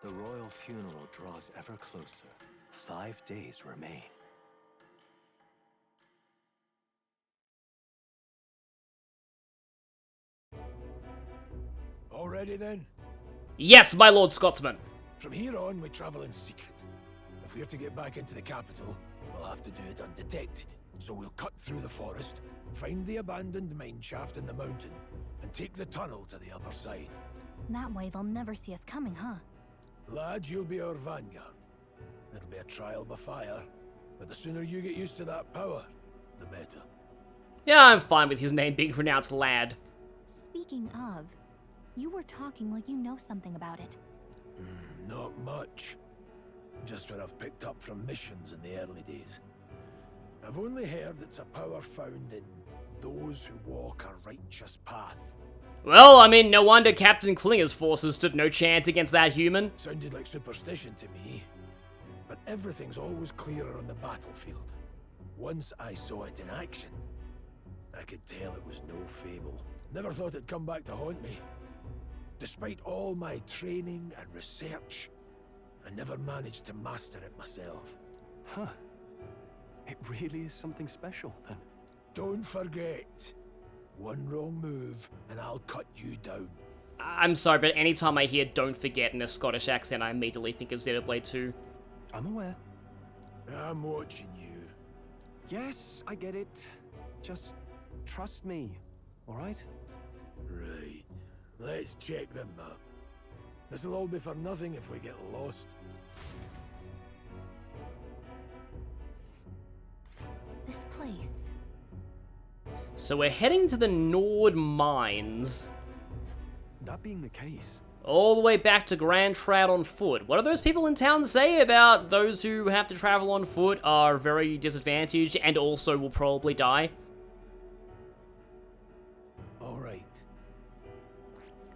The royal funeral draws ever closer. 5 days remain. All ready then? Yes, my Lord Scotsman. From here on, we travel in secret. If we're to get back into the capital, we'll have to do it undetected. So we'll cut through the forest, find the abandoned mine shaft in the mountain, and take the tunnel to the other side. That way they'll never see us coming, huh? Lad, you'll be our vanguard. It'll be a trial by fire, but the sooner you get used to that power, the better. Yeah, I'm fine with his name being pronounced Lad. Speaking of, you were talking like you know something about it. Not much. Just what I've picked up from missions in the early days. I've only heard it's a power found in those who walk a righteous path. Well, I mean, no wonder Captain Klinger's forces stood no chance against that human. Sounded like superstition to me, but everything's always clearer on the battlefield. Once I saw it in action, I could tell it was no fable. Never thought it'd come back to haunt me. Despite all my training and research, I never managed to master it myself. Huh. It really is something special, then. Don't forget, one wrong move and I'll cut you down. I'm sorry, but anytime I hear "don't forget" in a Scottish accent, I immediately think of Xenoblade 2. I'm aware. I'm watching you. Yes, I get it. Just trust me, all right? Right. Let's check the map. This'll all be for nothing if we get lost. This place. So we're heading to the Nord Mines. That being the case, All the way back to Grand Trad on foot. What do those people in town say about those who have to travel on foot are very disadvantaged and also will probably die? All right.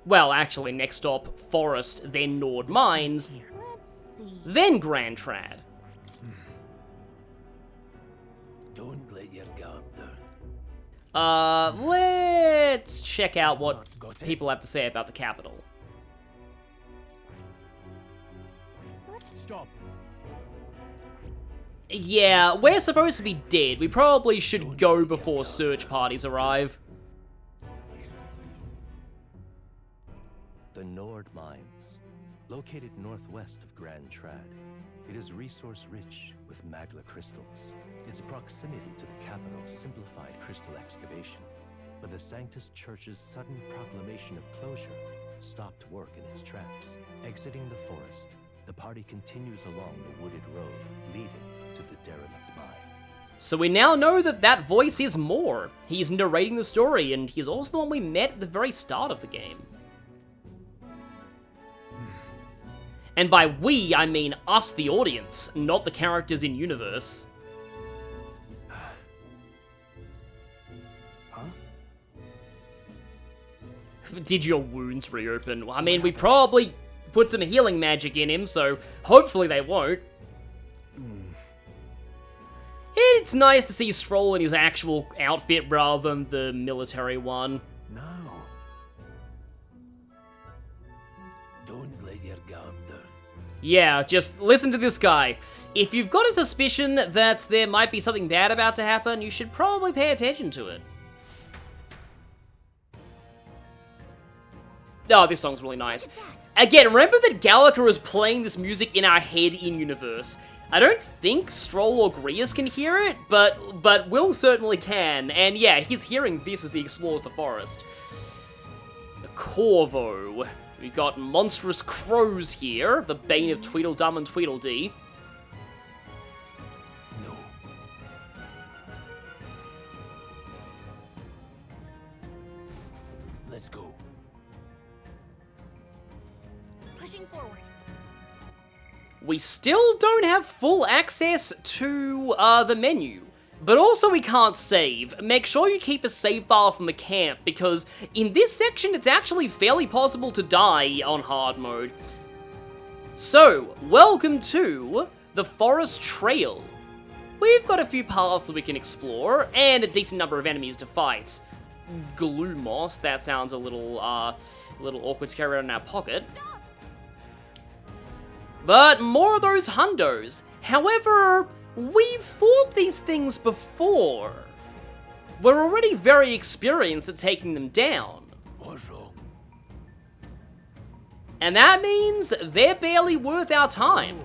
Well, actually, next stop, Forest, then Nord Mines, Let's see. then Grand Trad. Don't let your guard down. Let's check out what Got it? people have to say about the capital. stop. Yeah, we're supposed to be dead. We probably should go before search parties arrive. The Nord Mines, located northwest of Grand Trad. It is resource-rich with magma crystals. Its proximity to the capital simplified crystal excavation, but the Sanctus Church's sudden proclamation of closure stopped work in its tracks. Exiting the forest, the party continues along the wooded road leading to the derelict mine. So we now know that that voice is Moore. He's narrating the story, and he's also the one we met at the very start of the game. And by we, I mean us, the audience, not the characters in universe. Huh? Did your wounds reopen? I mean, we probably put some healing magic in him, so hopefully they won't. It's nice to see Strohl in his actual outfit rather than the military one. No. Don't let your guard down. Yeah, just listen to this guy. If you've got a suspicion that there might be something bad about to happen, you should probably pay attention to it. Oh, this song's really nice. Again, remember that Gallagher is playing this music in our head in-universe. I don't think Strohl or Grius can hear it, but Will certainly can. And yeah, he's hearing this as he explores the forest. Corvo. We've got monstrous crows here, the bane of Tweedledum and Tweedledee. No. Let's go. Pushing forward. We still don't have full access to the menu. But also we can't save. Make sure you keep a save file from the camp, because in this section it's actually fairly possible to die on hard mode. So, welcome to the Forest Trail. We've got a few paths that we can explore, and a decent number of enemies to fight. Glue moss, that sounds a little awkward to carry around in our pocket. But more of those hundos. However, we've fought these things before. We're already very experienced at taking them down. And that means they're barely worth our time.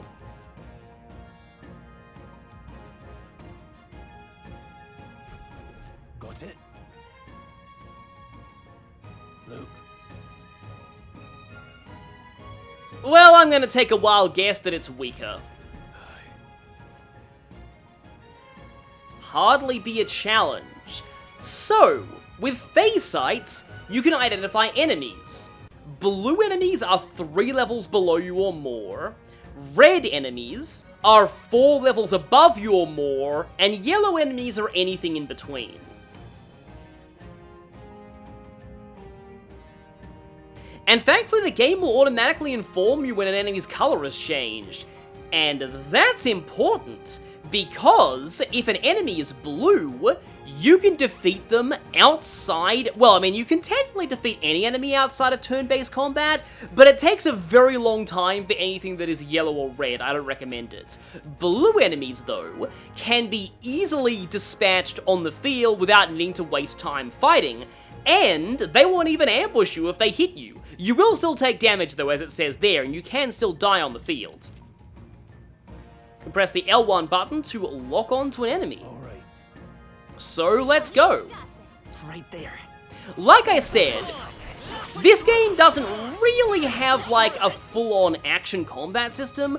Got it? Luke. Well, I'm gonna take a wild guess that it's weaker. Hardly be a challenge. So, with phase sights, you can identify enemies. Blue enemies are 3 levels below you or more, red enemies are 4 levels above you or more, and yellow enemies are anything in between. And thankfully the game will automatically inform you when an enemy's color has changed. And that's important, because if an enemy is blue, you can defeat them outside... Well, I mean, you can technically defeat any enemy outside of turn-based combat, but it takes a very long time for anything that is yellow or red. I don't recommend it. Blue enemies, though, can be easily dispatched on the field without needing to waste time fighting, and they won't even ambush you if they hit you. You will still take damage, though, as it says there, and you can still die on the field. You can press the L1 button to lock onto an enemy. So let's go. Right there. Like I said, this game doesn't really have like a full-on action combat system,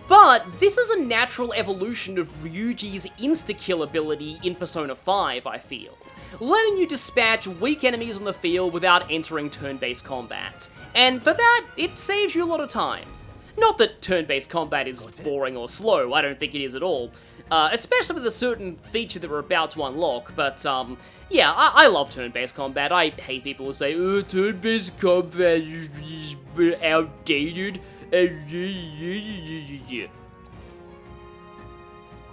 but this is a natural evolution of Ryuji's insta-kill ability in Persona 5, I feel, letting you dispatch weak enemies on the field without entering turn-based combat. And for that, it saves you a lot of time. Not that turn-based combat is boring or slow, I don't think it is at all. Especially with a certain feature that we're about to unlock, but, yeah, I love turn-based combat. I hate people who say, oh, turn-based combat is outdated.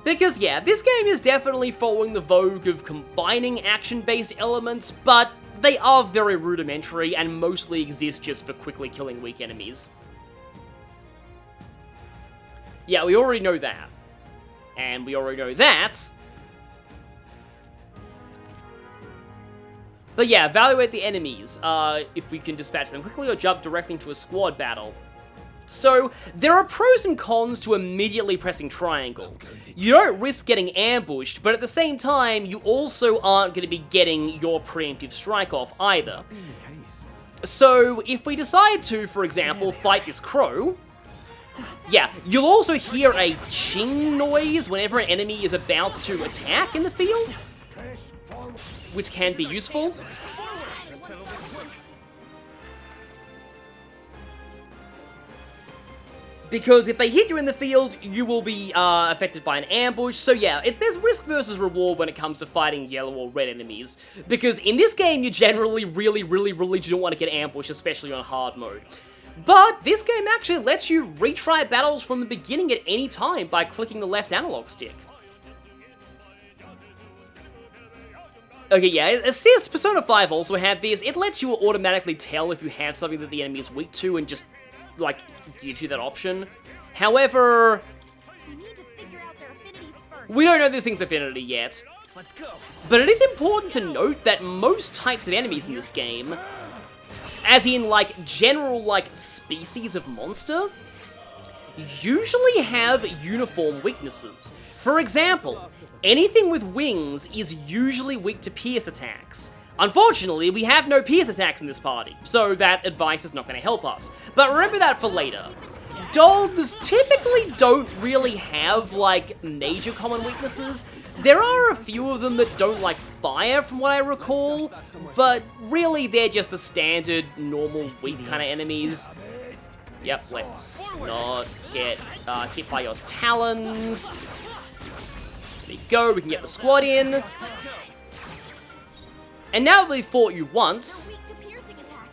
Because, yeah, this game is definitely following the vogue of combining action-based elements, but they are very rudimentary and mostly exist just for quickly killing weak enemies. Yeah, we already know that. And we already know that. But yeah, evaluate the enemies, if we can dispatch them quickly or jump directly into a squad battle. So, there are pros and cons to immediately pressing triangle. You don't risk getting ambushed, but at the same time, you also aren't going to be getting your preemptive strike off either. So, if we decide to, for example, fight this crow... Yeah, you'll also hear a ching noise whenever an enemy is about to attack in the field, which can be useful. Because if they hit you in the field, you will be affected by an ambush. So yeah, there's risk versus reward when it comes to fighting yellow or red enemies. Because in this game, you generally really don't want to get ambushed, especially on hard mode. But this game actually lets you retry battles from the beginning at any time by clicking the left analog stick. Okay, yeah, Assist Persona 5 also had this. It lets you automatically tell if you have something that the enemy is weak to and just, like, gives you that option. However, We need to figure out their affinities first. we don't know this thing's affinity yet. Let's go. But it is important to note that most types of enemies in this game, as in, like, general, like, species of monster, usually have uniform weaknesses. For example, anything with wings is usually weak to pierce attacks. Unfortunately, we have no pierce attacks in this party, so that advice is not going to help us. But remember that for later. Dogs typically don't really have, like, major common weaknesses. There are a few of them that don't like fire, from what I recall, but really they're just the standard, normal, weak kind of enemies. Yep, let's not get hit by your talons. There you go, we can get the squad in. And now that we've fought you once... Weak to piercing attacks.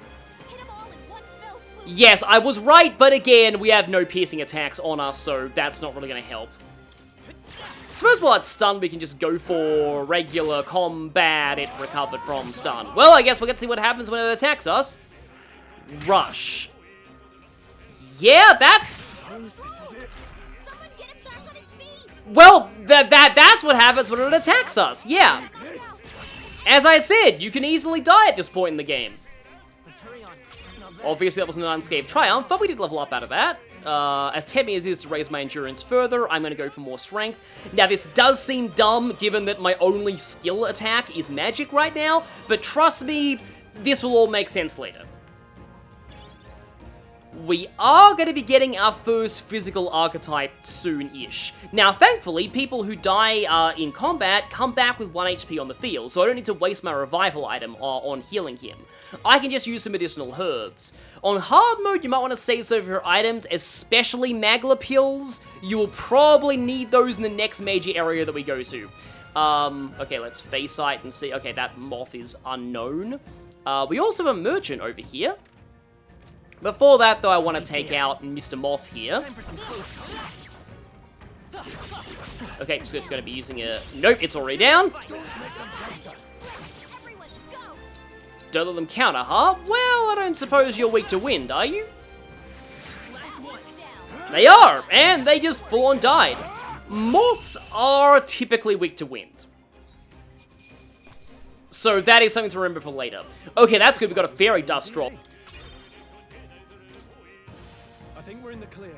Hit 'em all in one fell swoop. Yes, I was right, but again, we have no piercing attacks on us, so that's not really going to help. Suppose while it's stunned, we can just go for regular combat. It recovered from stun. Well, I guess we'll get to see what happens when it attacks us. Rush. Yeah, that's Someone get him back on his feet! Well, that's what happens when it attacks us. Yeah. As I said, you can easily die at this point in the game. Obviously, that wasn't an unscathed triumph, but we did level up out of that. As tempting as it is to raise my endurance further, I'm going to go for more strength. Now, this does seem dumb, given that my only skill attack is magic right now, but trust me, this will all make sense later. We are going to be getting our first physical archetype soon-ish. Now, thankfully, people who die in combat come back with 1 HP on the field, so I don't need to waste my revival item on healing him. I can just use some medicinal herbs. On hard mode, you might want to save some of your items, especially Magla pills. You will probably need those in the next major area that we go to. Okay, let's face sight and see. Okay, that moth is unknown. We also have a merchant over here. Before that, though, I want to take out Mr. Moth here. Okay, just going to be using a... Nope, it's already down. Don't let them counter, huh? Well, I don't suppose you're weak to wind, are you? They are, and they just full-on died. Moths are typically weak to wind. So that is something to remember for later. Okay, that's good. We've got a fairy dust drop.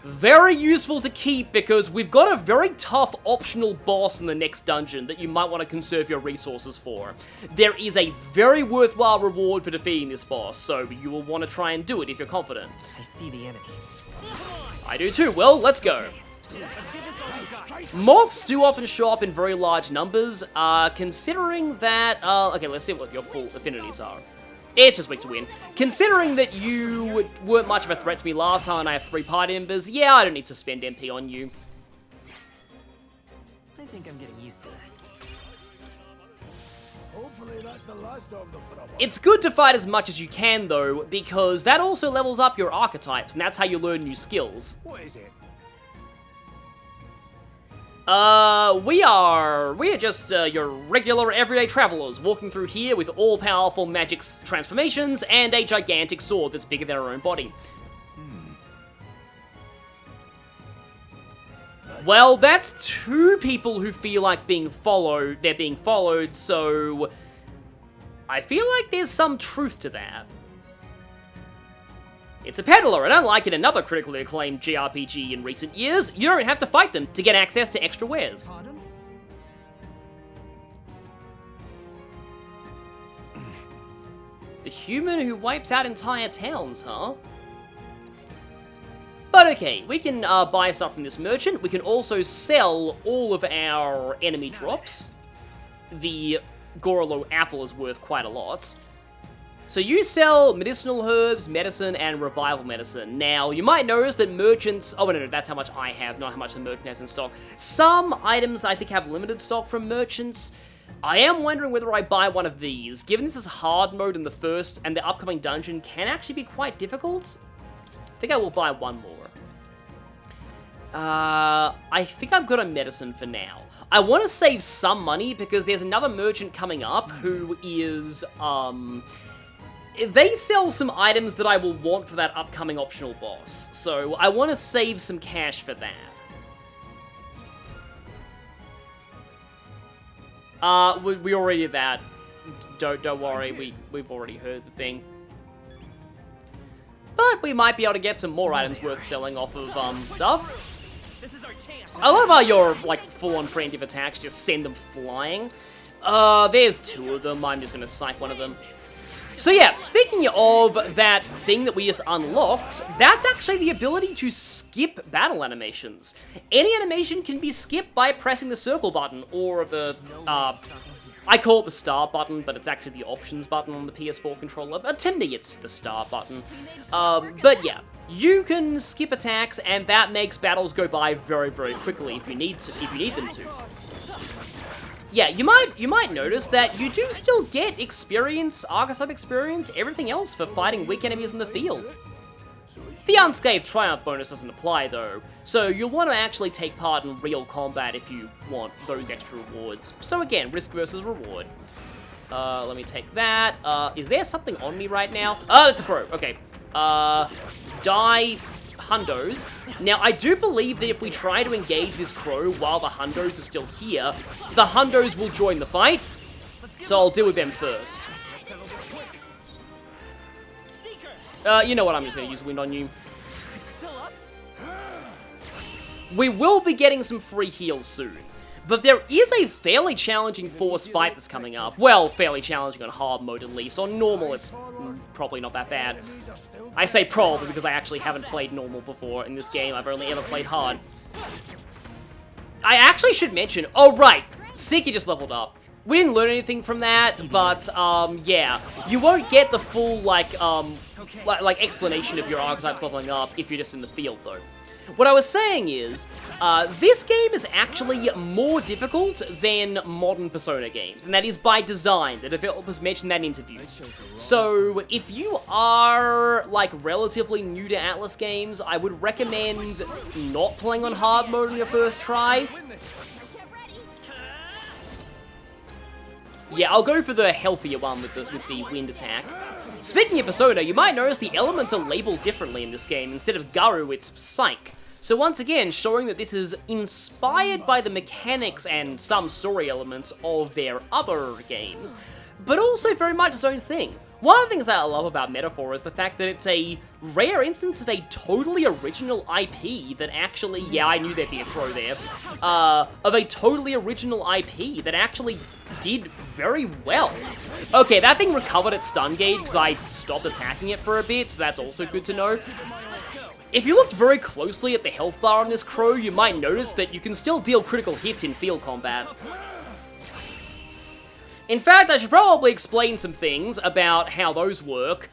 Very useful to keep because we've got a very tough optional boss in the next dungeon that you might want to conserve your resources for. There is a very worthwhile reward for defeating this boss, so you will want to try and do it if you're confident. I see the enemy. I do too. Well, let's go. Moths do often show up in very large numbers, considering that... okay, let's see what your full affinities are. It's just weak to win. Considering that you weren't much of a threat to me last time and I have 3 party members, yeah, I don't need to spend MP on you. I think I'm getting used to this. Hopefully that's the last of them for a while. It's good to fight as much as you can, though, because that also levels up your archetypes, and that's how you learn new skills. What is it? We are just your regular everyday travelers walking through here with all-powerful magic transformations and a gigantic sword that's bigger than our own body. Well, that's 2 people who feel like being followed. They're being followed, so I feel like there's some truth to that. It's a peddler, and unlike in another critically acclaimed JRPG in recent years, you don't have to fight them to get access to extra wares. Pardon? The human who wipes out entire towns, huh? But okay, we can buy stuff from this merchant. We can also sell all of our enemy drops. The Gorolo apple is worth quite a lot. So you sell medicinal herbs, medicine, and revival medicine. Now, you might notice that merchants... Oh, no, that's how much I have, not how much the merchant has in stock. Some items, I think, have limited stock from merchants. I am wondering whether I buy one of these. Given this is hard mode in the first, and the upcoming dungeon can actually be quite difficult, I think I will buy one more. I think I'm good on medicine for now. I want to save some money, because there's another merchant coming up who is, they sell some items that I will want for that upcoming optional boss, so I want to save some cash for that. We already did that. Don't worry, we've already heard the thing. But we might be able to get some more items worth selling off of, stuff. I love how your, like, full-on preemptive attacks just send them flying. There's 2 of them. I'm just gonna psych one of them. So yeah, speaking of that thing that we just unlocked, that's actually the ability to skip battle animations. Any animation can be skipped by pressing the circle button, or the, I call it the star button, but it's actually the options button on the PS4 controller. But to me, it's the star button. But yeah, you can skip attacks, and that makes battles go by very, very quickly if you need them to. Yeah, you might notice that you do still get experience, archetype experience, everything else for fighting weak enemies in the field. The Unscathed Triumph bonus doesn't apply though, so you'll want to actually take part in real combat if you want those extra rewards. So again, risk versus reward. Let me take that. Is there something on me right now? Oh, it's a crow. Okay. Die hundos. Now, I do believe that if we try to engage this crow while the hundos are still here, the hundos will join the fight, so I'll deal with them first. You know what, I'm just going to use wind on you. We will be getting some free heals soon, but there is a fairly challenging force fight that's coming up. Well, fairly challenging on hard mode at least. On normal, it's probably not that bad. I say probably because I actually haven't played normal before in this game. I've only ever played hard. I actually should mention, oh right, Siki just leveled up. We didn't learn anything from that, but, yeah. You won't get the full, like explanation of your archetypes leveling up if you're just in the field, though. What I was saying is, this game is actually more difficult than modern Persona games, and that is by design. The developers mentioned that in interviews. So, if you are, like, relatively new to Atlas games, I would recommend not playing on hard mode on your first try. Yeah, I'll go for the healthier one with the wind attack. Speaking of Persona, you might notice the elements are labeled differently in this game. Instead of Garu, it's Psyche. So once again, showing that this is inspired by the mechanics and some story elements of their other games, but also very much its own thing. One of the things that I love about Metaphor is the fact that it's a rare instance of a totally original IP that actually, yeah, I knew there'd be a crow there, of a totally original IP that actually did very well. Okay, that thing recovered its stun gauge because I stopped attacking it for a bit, so that's also good to know. If you looked very closely at the health bar on this crow, you might notice that you can still deal critical hits in field combat. In fact, I should probably explain some things about how those work,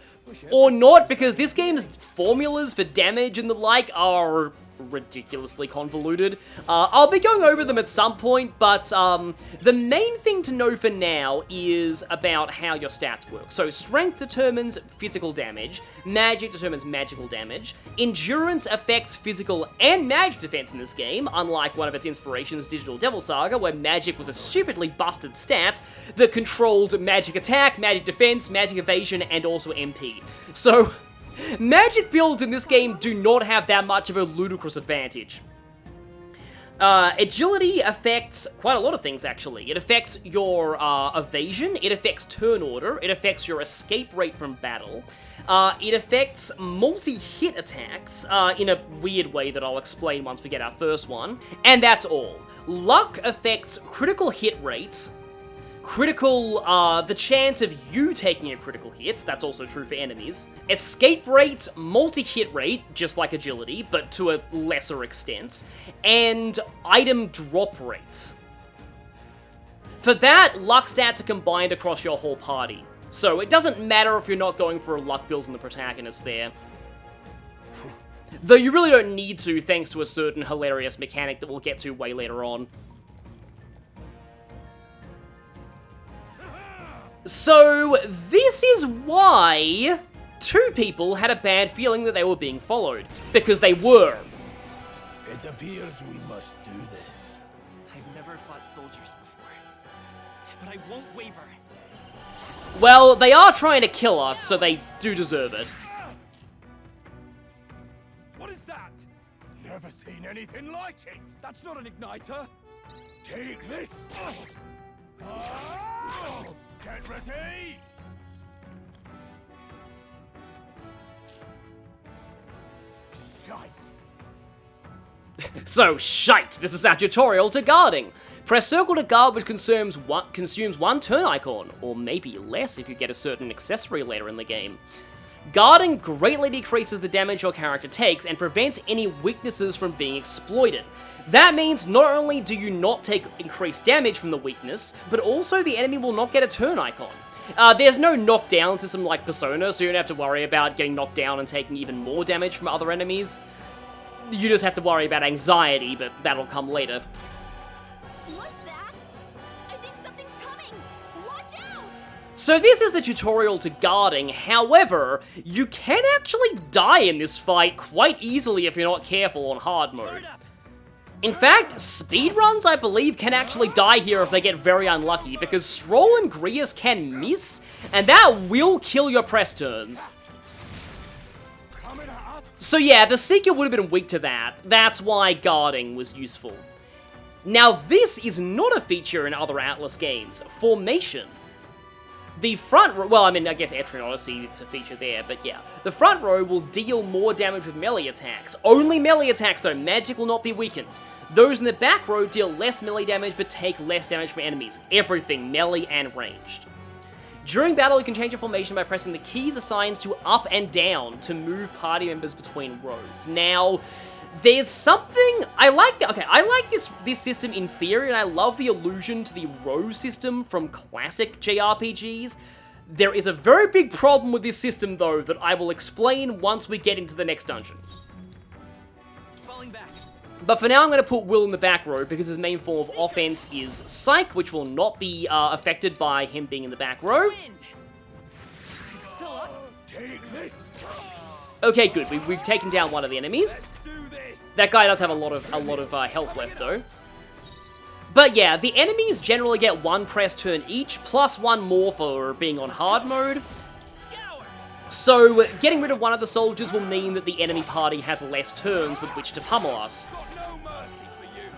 or not, because this game's formulas for damage and the like are ridiculously convoluted. I'll be going over them at some point, but the main thing to know for now is about how your stats work. So strength determines physical damage, magic determines magical damage, endurance affects physical and magic defense in this game, unlike one of its inspirations, Digital Devil Saga, where magic was a stupidly busted stat that controlled magic attack, magic defense, magic evasion, and also MP. So magic builds in this game do not have that much of a ludicrous advantage. Agility affects quite a lot of things, actually. It affects your evasion, it affects turn order, it affects your escape rate from battle, it affects multi-hit attacks in a weird way that I'll explain once we get our first one, and that's all. Luck affects critical hit rates, the chance of you taking a critical hit, that's also true for enemies. Escape rate, multi-hit rate, just like agility, but to a lesser extent. And item drop rates. For that, luck stats are combined across your whole party. So it doesn't matter if you're not going for a luck build on the protagonist there. Though you really don't need to, thanks to a certain hilarious mechanic that we'll get to way later on. So, this is why two people had a bad feeling that they were being followed. Because they were. It appears we must do this. I've never fought soldiers before, but I won't waver. Well, they are trying to kill us, so they do deserve it. What is that? Never seen anything like it. That's not an igniter. Take this. Get ready! Shite. So, shite! This is our tutorial to guarding. Press circle to guard, which consumes one turn icon, or maybe less if you get a certain accessory later in the game. Guarding greatly decreases the damage your character takes and prevents any weaknesses from being exploited. That means not only do you not take increased damage from the weakness, but also the enemy will not get a turn icon. There's no knockdown system like Persona, so you don't have to worry about getting knocked down and taking even more damage from other enemies. You just have to worry about anxiety, but that'll come later. What's that? I think something's coming. Watch out! So this is the tutorial to guarding. However, you can actually die in this fight quite easily if you're not careful on hard mode. In fact, speedruns, I believe, can actually die here if they get very unlucky, because Strohl and Grius can miss, and that will kill your press turns. So yeah, the Seeker would have been weak to that. That's why guarding was useful. Now this is not a feature in other Atlas games. Formation. The front row, well, I mean, I guess Etrian Odyssey, it's a feature there, but yeah. The front row will deal more damage with melee attacks. Only melee attacks though, magic will not be weakened. Those in the back row deal less melee damage, but take less damage from enemies. Everything, melee and ranged. During battle, you can change your formation by pressing the keys assigned to up and down to move party members between rows. Now, there's something, I like this system in theory, and I love the allusion to the row system from classic JRPGs. There is a very big problem with this system, though, that I will explain once we get into the next dungeon. Falling back. But for now, I'm going to put Will in the back row, because his main form of offense is Psych, which will not be affected by him being in the back row. Wind. Still up. Take this. Okay, good. We've taken down one of the enemies. Let's do this. That guy does have a lot of health left, though. But yeah, the enemies generally get one press turn each, plus one more for being on hard mode. Scour. So, getting rid of one of the soldiers will mean that the enemy party has less turns with which to pummel us. Got no mercy for you.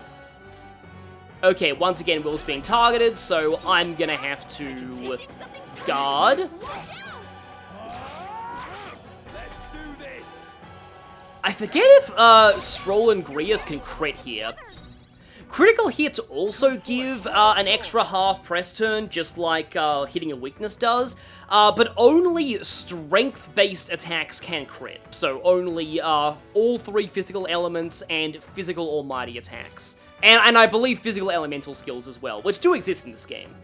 Okay, once again, Will's being targeted, so I'm gonna have to guard. Let's do this. I forget if Strohl and Grias can crit here. Critical hits also give an extra half press turn, just like hitting a weakness does, but only strength-based attacks can crit. So only all three physical elements and physical almighty attacks. And I believe physical elemental skills as well, which do exist in this game.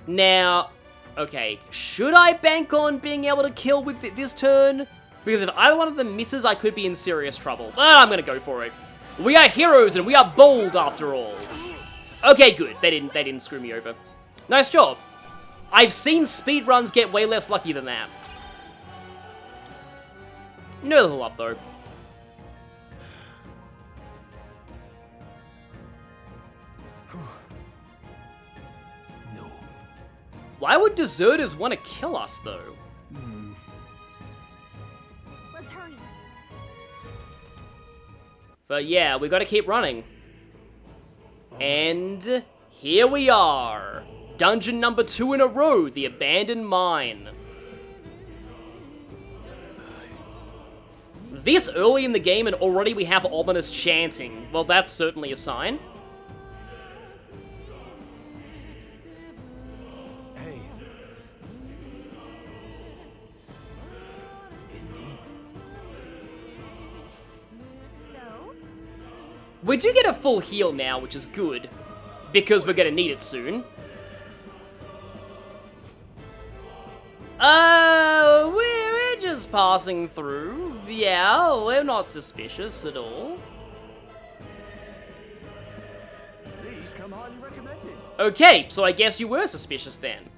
Now, okay, should I bank on being able to kill with this turn? Because if either one of them misses, I could be in serious trouble. But I'm gonna go for it. We are heroes and we are bold after all. Okay, good. They didn't screw me over. Nice job. I've seen speedruns get way less lucky than that. No level up though. No. Why would deserters want to kill us though? Let's hurry. But yeah, we gotta keep running. And here we are. Dungeon number 2 in a row, the Abandoned Mine. This early in the game and already we have ominous chanting. Well, that's certainly a sign. Hey. Indeed. So, We do get a full heal now, which is good, because we're gonna need it soon. We're just passing through. Yeah, we're not suspicious at all. These come highly recommended. Okay, so I guess you were suspicious then.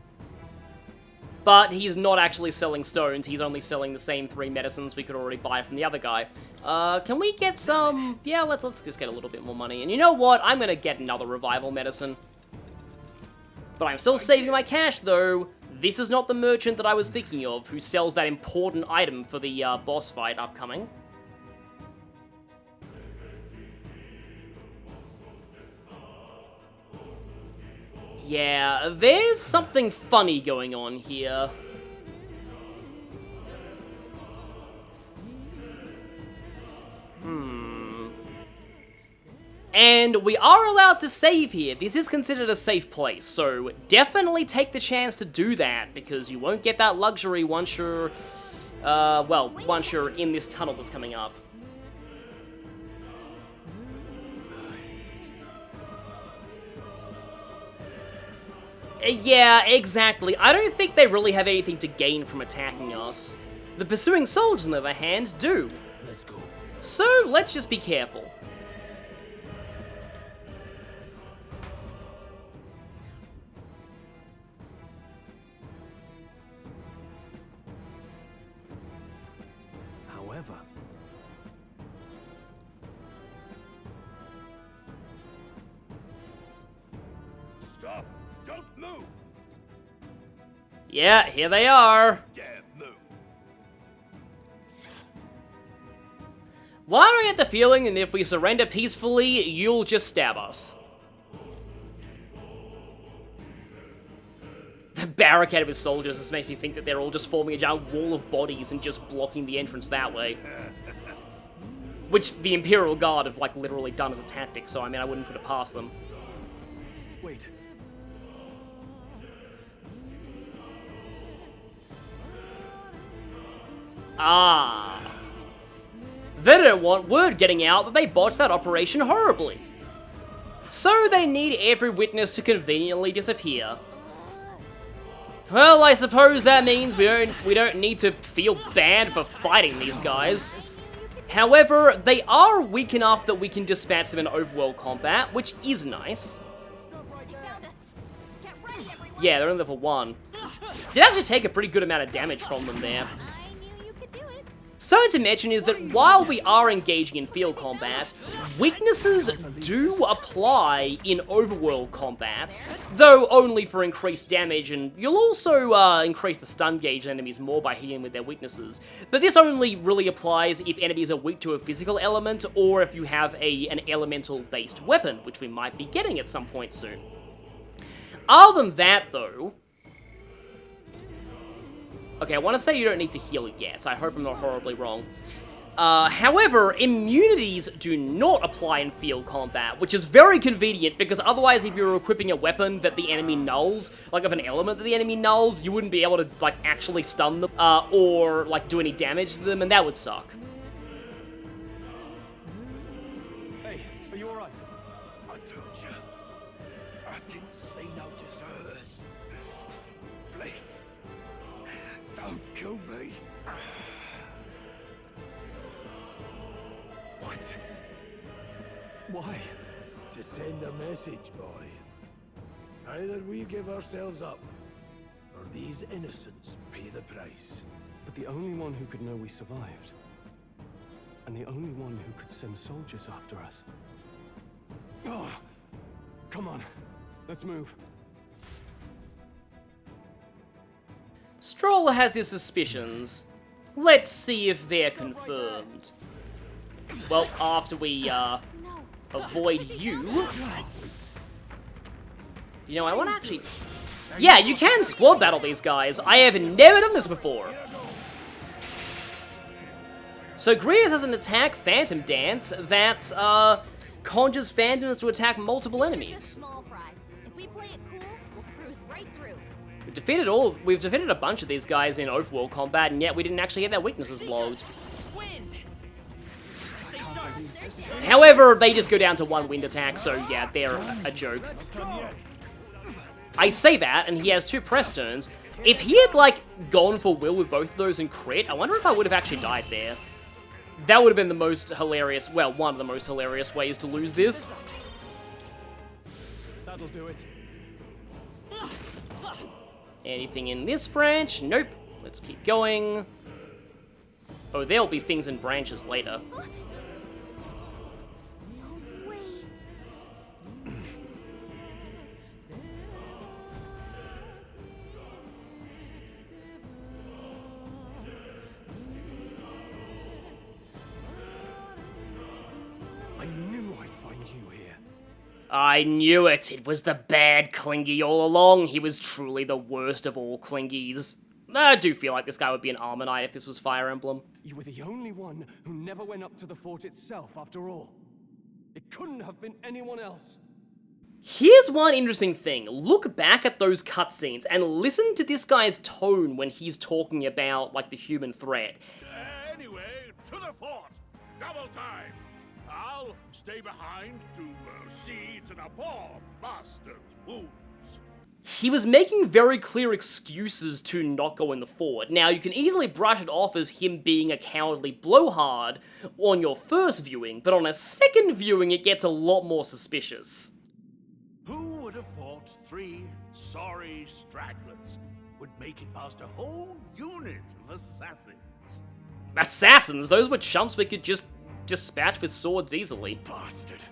But he's not actually selling stones, he's only selling the same 3 medicines we could already buy from the other guy. Can we get some... Yeah, let's just get a little bit more money. And you know what? I'm gonna get another revival medicine. But I'm still saving my cash, though. This is not the merchant that I was thinking of, who sells that important item for the boss fight upcoming. Yeah, there's something funny going on here. And we are allowed to save here. This is considered a safe place, so definitely take the chance to do that, because you won't get that luxury once you're, once you're in this tunnel that's coming up. Yeah, exactly. I don't think they really have anything to gain from attacking us. The pursuing soldiers, on the other hand, do. Let's go. So, let's just be careful. However, Stop. Don't move. Yeah, here they are. Damn move. Why do I get the feeling that if we surrender peacefully, you'll just stab us? The barricade with soldiers just makes me think that they're all just forming a giant wall of bodies and just blocking the entrance that way. Which the Imperial Guard have, like, literally done as a tactic, so I mean, I wouldn't put it past them. Wait. Ah. They don't want word getting out that they botched that operation horribly. So they need every witness to conveniently disappear. Well, I suppose that means we don't need to feel bad for fighting these guys. However, they are weak enough that we can dispatch them in overworld combat, which is nice. Yeah, they're only level 1. Did actually take a pretty good amount of damage from them there. Something to mention is that while we are engaging in field combat, weaknesses do apply in overworld combat, though only for increased damage, and you'll also increase the stun gauge on enemies more by hitting with their weaknesses. But this only really applies if enemies are weak to a physical element, or if you have an elemental-based weapon, which we might be getting at some point soon. Other than that, though... Okay, I want to say you don't need to heal yet. I hope I'm not horribly wrong. However, immunities do not apply in field combat, which is very convenient, because otherwise if you're equipping a weapon that the enemy nulls, like of an element that the enemy nulls, you wouldn't be able to, like, actually stun them, or, like, do any damage to them, and that would suck. Hey, are you alright? I told you. I didn't say no deserters. Please. Don't kill me. What? Why? To send a message, boy. Either we give ourselves up, or these innocents pay the price. But the only one who could know we survived. And the only one who could send soldiers after us. Oh, come on. Let's move. Strohl has his suspicions. Let's see if they're confirmed. Well, after we, avoid you... You know, I want to actually... Yeah, you can squad battle these guys. I have never done this before. So Grievous has an attack, Phantom Dance, that, conjures phantoms to attack multiple enemies. If we play it cool, we'll cruise right through. We've defeated a bunch of these guys in overworld combat, and yet we didn't actually get their weaknesses logged. However, they just go down to 1 wind attack, so yeah, they're a joke. I say that, and he has 2 press turns. If he had, like, gone for will with both of those and crit, I wonder if I would have actually died there. That would have been the most hilarious, well, one of the most hilarious ways to lose this. That'll do it. Anything in this branch? Nope. Let's keep going. Oh, there'll be things in branches later. No way. I knew I'd find you here. I knew it. It was the bad Klingy all along. He was truly the worst of all Klingies. I do feel like this guy would be an Armor Knight if this was Fire Emblem. You were the only one who never went up to the fort itself, after all. It couldn't have been anyone else. Here's one interesting thing. Look back at those cutscenes and listen to this guy's tone when he's talking about, like, the human threat. Anyway, to the fort. Double time. I'll stay behind to see to the poor bastard's wounds. He was making very clear excuses to not go in the fort. Now, you can easily brush it off as him being a cowardly blowhard on your first viewing, but on a second viewing, it gets a lot more suspicious. Who would have thought 3 sorry stragglers would make it past a whole unit of assassins? Assassins? Those were chumps we could just dispatch with swords easily. Bastard.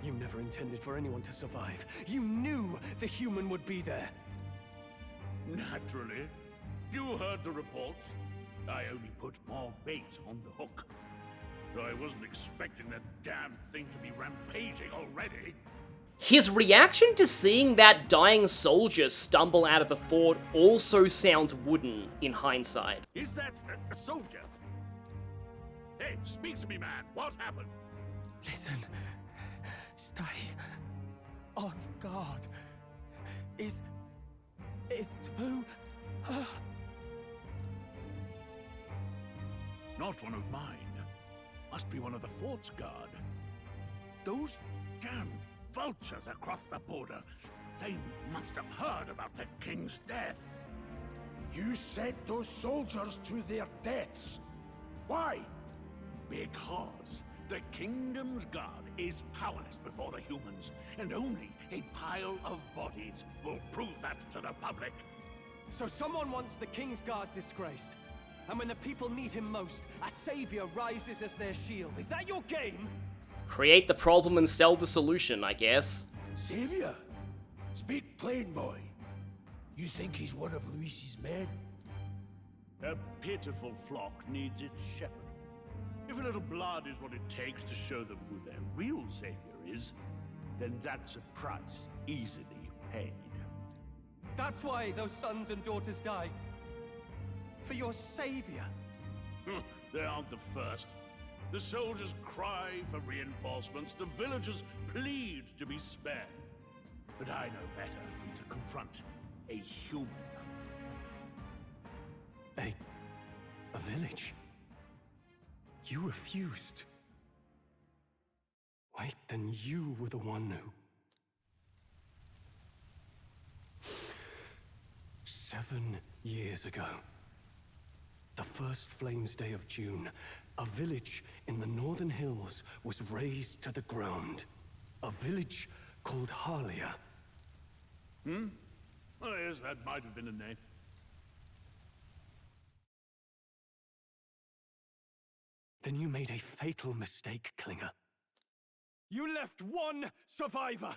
You never intended for anyone to survive. You knew the human would be there. Naturally. You heard the reports. I only put more bait on the hook. I wasn't expecting that damn thing to be rampaging already. His reaction to seeing that dying soldier stumble out of the fort also sounds wooden in hindsight. Is that a soldier? Hey, speak to me, man. What happened? Listen. Stay on guard. It's too... Not one of mine. Must be one of the fort's guard. Those damn vultures across the border. They must have heard about the king's death. You sent those soldiers to their deaths. Why? Because the kingdom's guard is powerless before the humans, and only a pile of bodies will prove that to the public. So someone wants the King's Guard disgraced. And when the people need him most, a savior rises as their shield. Is that your game? Create the problem and sell the solution, I guess. Savior? Speak plain, boy. You think he's one of Luis's men? A pitiful flock needs its shepherd. If a little blood is what it takes to show them who their real savior is, then that's a price easily paid. That's why those sons and daughters die. For your savior. They aren't the first. The soldiers cry for reinforcements, the villagers plead to be spared. But I know better than to confront a human. A village? You refused. Wait, then you were the one who... 7 years ago, the first Flames Day of June, a village in the northern hills was razed to the ground. A village called Halia. Oh yes, that might have been a name. Then you made a fatal mistake, Klinger. You left one survivor!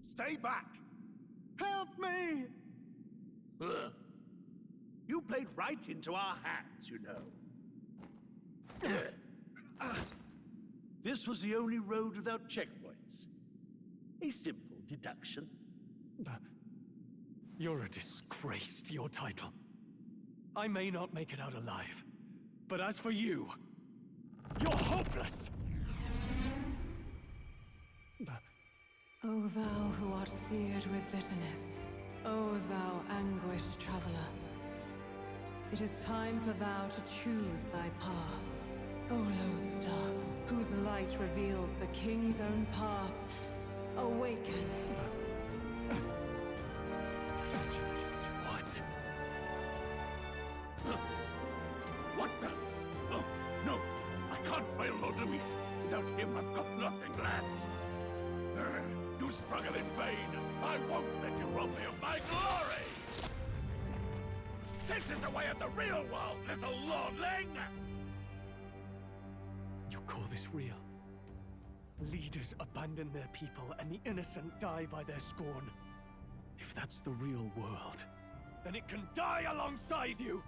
Stay back! Help me! You played right into our hands, you know. This was the only road without checkpoints. A simple deduction. You're a disgrace to your title. I may not make it out alive, but as for you, you're hopeless! O thou who art seared with bitterness, O thou anguished traveler, it is time for thou to choose thy path. O lodestar, whose light reveals the king's own path, awaken. What? What the? Oh, no! I can't fail Lord Luis. Without him, I've got nothing left. You struggle in vain. I won't let you rob me of my glory! This is the way of the real world, little lordling! You call this real? Leaders abandon their people and the innocent die by their scorn. If that's the real world, then it can die alongside you!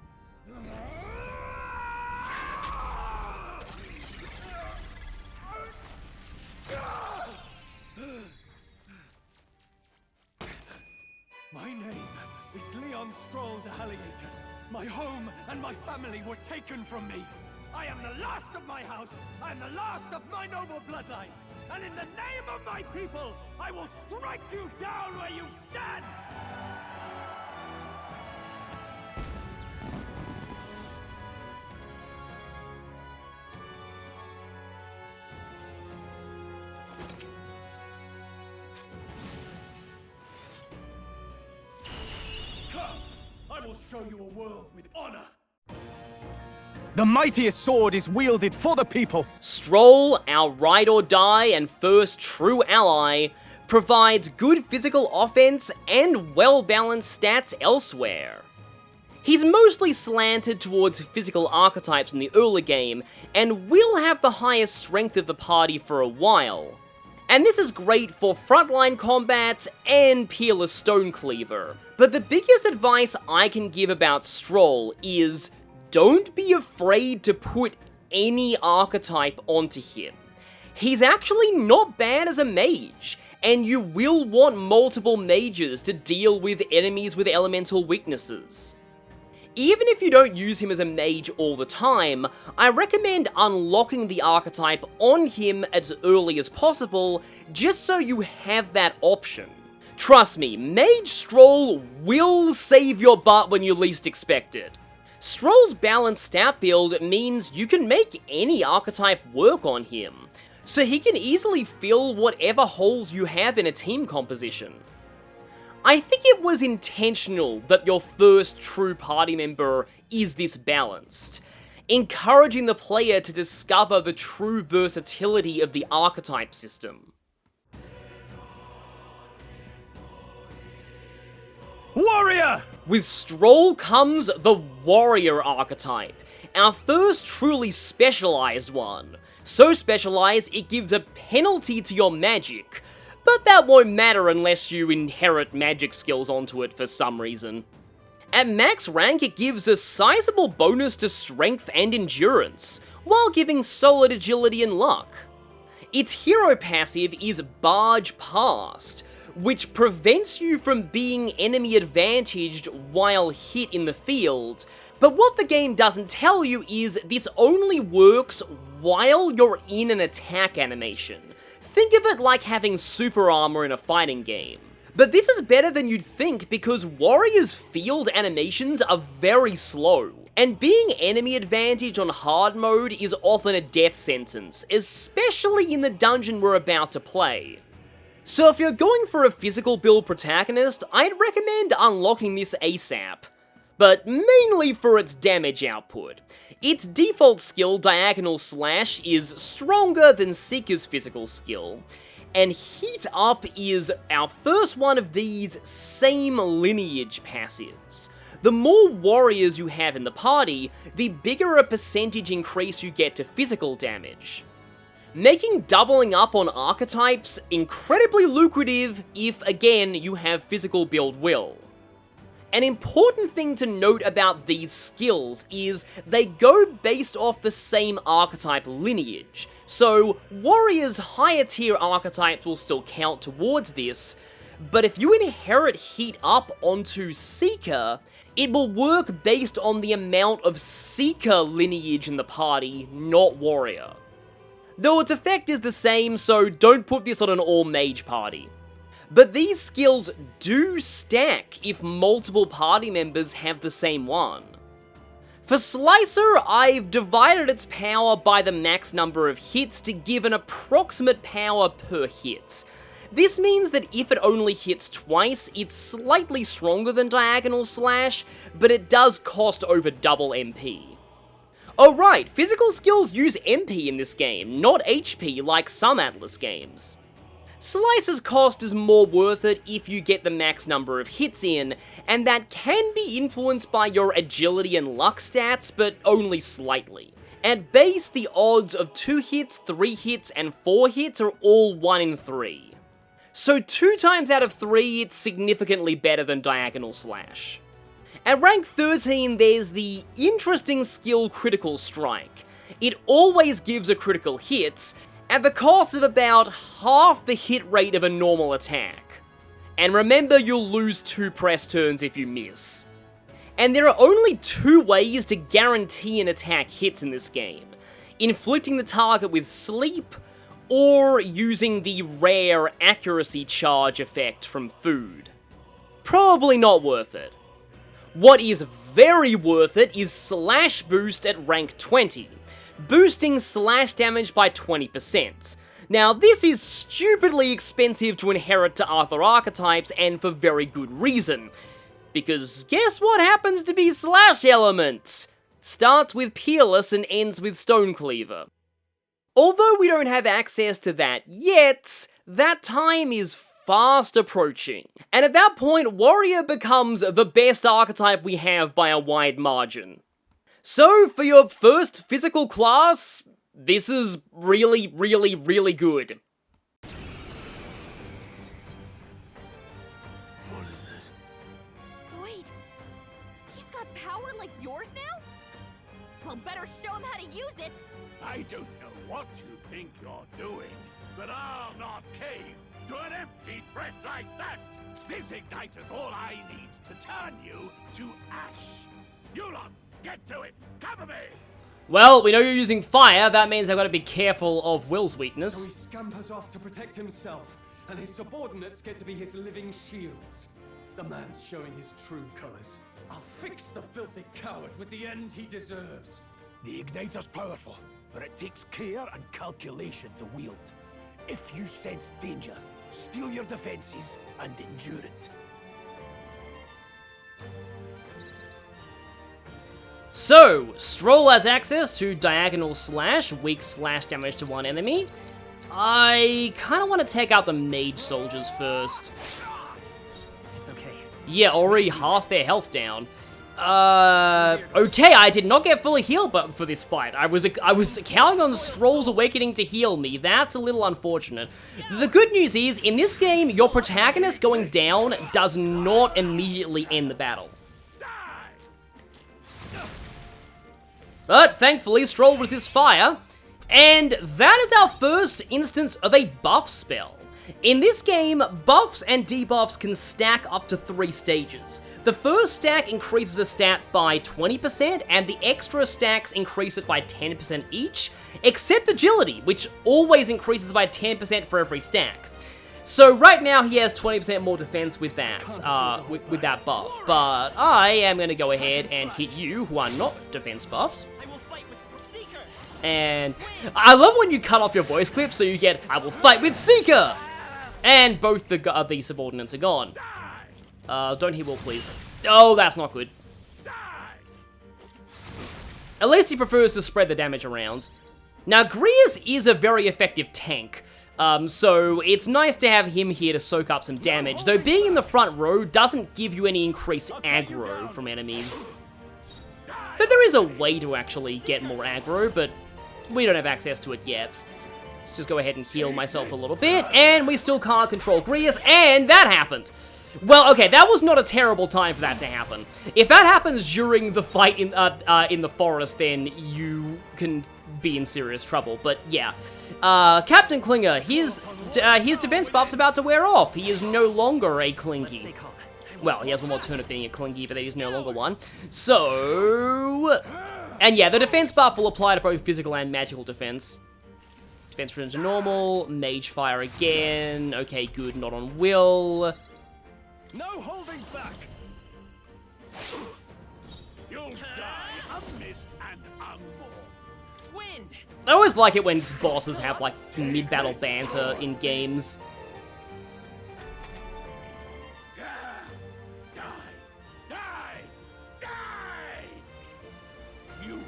My name is Strohl de Haliaetus. My home and my family were taken from me. I am the last of my house. I am the last of my noble bloodline. And in the name of my people, I will strike you down where you stand! I will show you a world with honor. The mightiest sword is wielded for the people. Strohl, our ride or die and first true ally, provides good physical offense and well-balanced stats elsewhere. He's mostly slanted towards physical archetypes in the early game, and will have the highest strength of the party for a while. And this is great for frontline combat and Peerless Stonecleaver. But the biggest advice I can give about Strohl is don't be afraid to put any archetype onto him. He's actually not bad as a mage, and you will want multiple mages to deal with enemies with elemental weaknesses. Even if you don't use him as a mage all the time, I recommend unlocking the archetype on him as early as possible, just so you have that option. Trust me, Mage Strohl will save your butt when you least expect it. Strohl's balanced stat build means you can make any archetype work on him, so he can easily fill whatever holes you have in a team composition. I think it was intentional that your first true party member is this balanced, encouraging the player to discover the true versatility of the archetype system. Warrior! With Strohl comes the Warrior archetype, our first truly specialized one. So specialized it gives a penalty to your magic, but that won't matter unless you inherit magic skills onto it for some reason. At max rank, it gives a sizable bonus to strength and endurance, while giving solid agility and luck. Its hero passive is Barge Past, which prevents you from being enemy advantaged while hit in the field, but what the game doesn't tell you is this only works while you're in an attack animation. Think of it like having super armor in a fighting game. But this is better than you'd think because Warrior's field animations are very slow, and being enemy advantage on hard mode is often a death sentence, especially in the dungeon we're about to play. So if you're going for a physical build protagonist, I'd recommend unlocking this ASAP, but mainly for its damage output. Its default skill, Diagonal Slash, is stronger than Seeker's physical skill, and Heat Up is our first one of these same lineage passives. The more warriors you have in the party, the bigger a percentage increase you get to physical damage, making doubling up on archetypes incredibly lucrative if, again, you have physical build will. An important thing to note about these skills is they go based off the same archetype lineage, so Warrior's higher tier archetypes will still count towards this, but if you inherit Heat Up onto Seeker, it will work based on the amount of Seeker lineage in the party, not Warrior. Though its effect is the same, so don't put this on an all-mage party. But these skills do stack if multiple party members have the same one. For Slicer, I've divided its power by the max number of hits to give an approximate power per hit. This means that if it only hits twice, it's slightly stronger than Diagonal Slash, but it does cost over double MP. Oh right, physical skills use MP in this game, not HP like some Atlas games. Slicer's cost is more worth it if you get the max number of hits in, and that can be influenced by your agility and luck stats, but only slightly. At base, the odds of 2 hits, 3 hits, and 4 hits are all 1 in 3. So 2 times out of 3, it's significantly better than Diagonal Slash. At rank 13, there's the interesting skill Critical Strike. It always gives a critical hit, at the cost of about half the hit rate of a normal attack. And remember, you'll lose 2 press turns if you miss. And there are only 2 ways to guarantee an attack hits in this game: inflicting the target with sleep, or using the rare accuracy charge effect from food. Probably not worth it. What is very worth it is Slash Boost at rank 20. Boosting slash damage by 20%. Now, this is stupidly expensive to inherit to other archetypes, and for very good reason. Because guess what happens to be slash element? Starts with Peerless and ends with Stonecleaver. Although we don't have access to that yet, that time is fast approaching. And at that point, Warrior becomes the best archetype we have by a wide margin. So, for your first physical class, this is really, really, really good. What is this? Wait, he's got power like yours now? Well, better show him how to use it! I don't know what you think you're doing, but I'll not cave to an empty threat like that! This igniter's all I need to turn you to ash! You lot, get to it! Cover me! Well, we know you're using fire. That means I've got to be careful of Will's So weakness. he scampers off to protect himself, and his subordinates get to be his living shields. The man's showing his true colors. I'll fix the filthy coward with the end he deserves. The igniter's powerful, but it takes care and calculation to wield. If you sense danger, steel your defenses and endure it. So, Strohl has access to diagonal slash, weak slash damage to one enemy. I kind of want to take out the mage soldiers first. It's okay. Yeah, already half their health down. Okay, I did not get fully healed for this fight. I was counting on Strohl's awakening to heal me. That's a little unfortunate. The good news is, in this game, your protagonist going down does not immediately end the battle. But thankfully, Strohl resists fire, and that is our first instance of a buff spell. In this game, buffs and debuffs can stack up to 3 stages. The first stack increases a stat by 20%, and the extra stacks increase it by 10% each, except agility, which always increases by 10% for every stack. So right now he has 20% more defense with that, with that buff, but I am going to go ahead and hit you, who are not defense buffed. And I love when you cut off your voice clip, so you get, I will fight with Seeker! And both the subordinates are gone. Don't hit Will, please. Oh, that's not good. At least he prefers to spread the damage around. Now, Grius is a very effective tank, so it's nice to have him here to soak up some damage, though being in the front row doesn't give you any increased aggro from enemies. So there is a way to actually get more aggro, but we don't have access to it yet. Let's just go ahead and heal myself a little bit, and we still can't control Grius, and that happened! Well, okay, that was not a terrible time for that to happen. If that happens during the fight in the forest, then you can be in serious trouble, but yeah. Captain Klinger, his defense buff's about to wear off. He is no longer a Klingy. Well, he has one more turn of being a Klingy, but he's no longer one. So... And yeah, the defense buff will apply to both physical and magical defense. Defense returns to normal, mage fire again. Okay, good, not on Will. No holding back! You'll die of mist and unborn. Wind! I always like it when bosses have, like, mid-battle banter in games.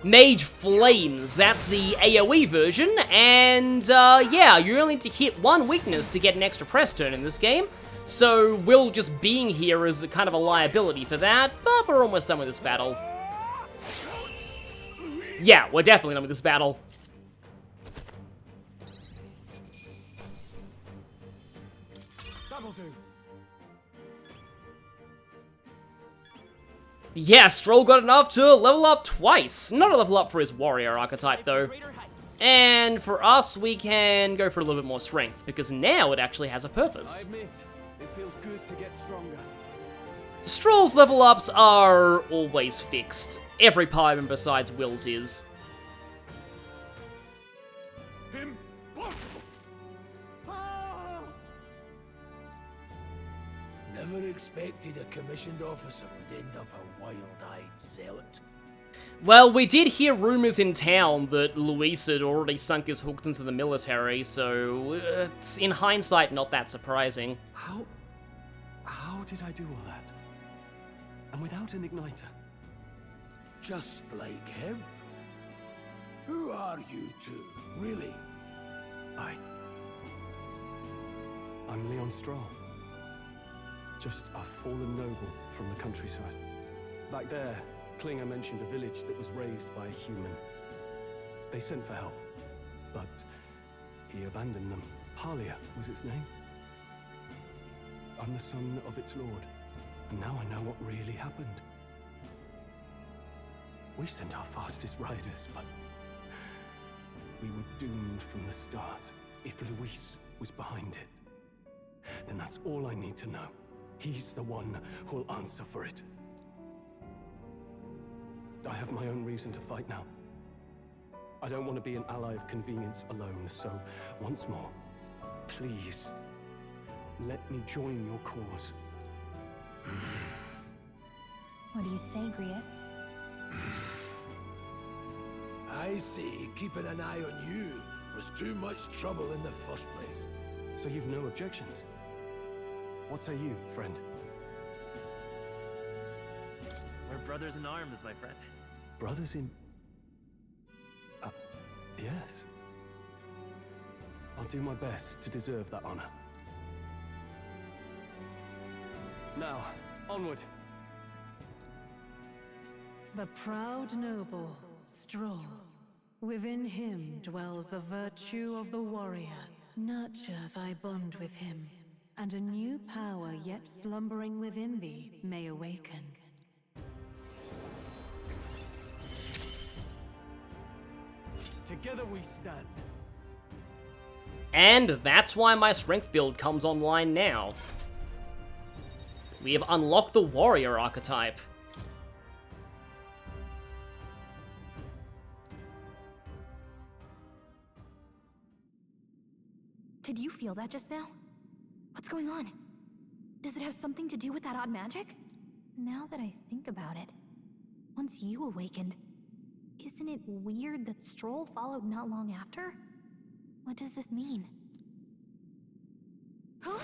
Mage Flames, that's the AoE version, and yeah, you only need to hit one weakness to get an extra press turn in this game, so Will just being here is kind of a liability for that, but we're almost done with this battle. Yeah, we're definitely done with this battle. That'll do. Yeah, Strohl got enough to level up twice. Not a level up for his warrior archetype, though. And for us, we can go for a little bit more strength, because now it actually has a I purpose. admit, it feels good to get stronger. Strohl's level ups are always fixed. Every party member besides Will's is. Impossible! Never expected a commissioned officer would end up a wild-eyed zealot. Well, we did hear rumors in town that Luis had already sunk his hooks into the military, so it's, in hindsight, not that surprising. How did I do all that? And without an igniter? Just like him. Who are you two, really? I'm Leon Strohl. Just a fallen noble from the countryside. Back there, Klinger mentioned a village that was raised by a human. They sent for help, but he abandoned them. Haliaetus was its name. I'm the son of its lord, and now I know what really happened. We sent our fastest riders, but we were doomed from the start. If Luis was behind it, then that's all I need to know. He's the one who'll answer for it. I have my own reason to fight now. I don't want to be an ally of convenience alone, so once more, please, let me join your cause. What do you say, Grius? I see keeping an eye on you was too much trouble in the first place. So you've no objections? What say you, friend? We're brothers in arms, my friend. Brothers in... yes. I'll do my best to deserve that honor. Now, onward. The proud noble, Strohl. Within him dwells the virtue of the warrior. Nurture thy bond with him, and a new power yet slumbering within thee may awaken. Together we stand. And that's why my strength build comes online now. We have unlocked the warrior archetype. Did you feel that just now? What's going on? Does it have something to do with that odd magic? Now that I think about it, once you awakened, isn't it weird that Strohl followed not long after? What does this mean? Huh?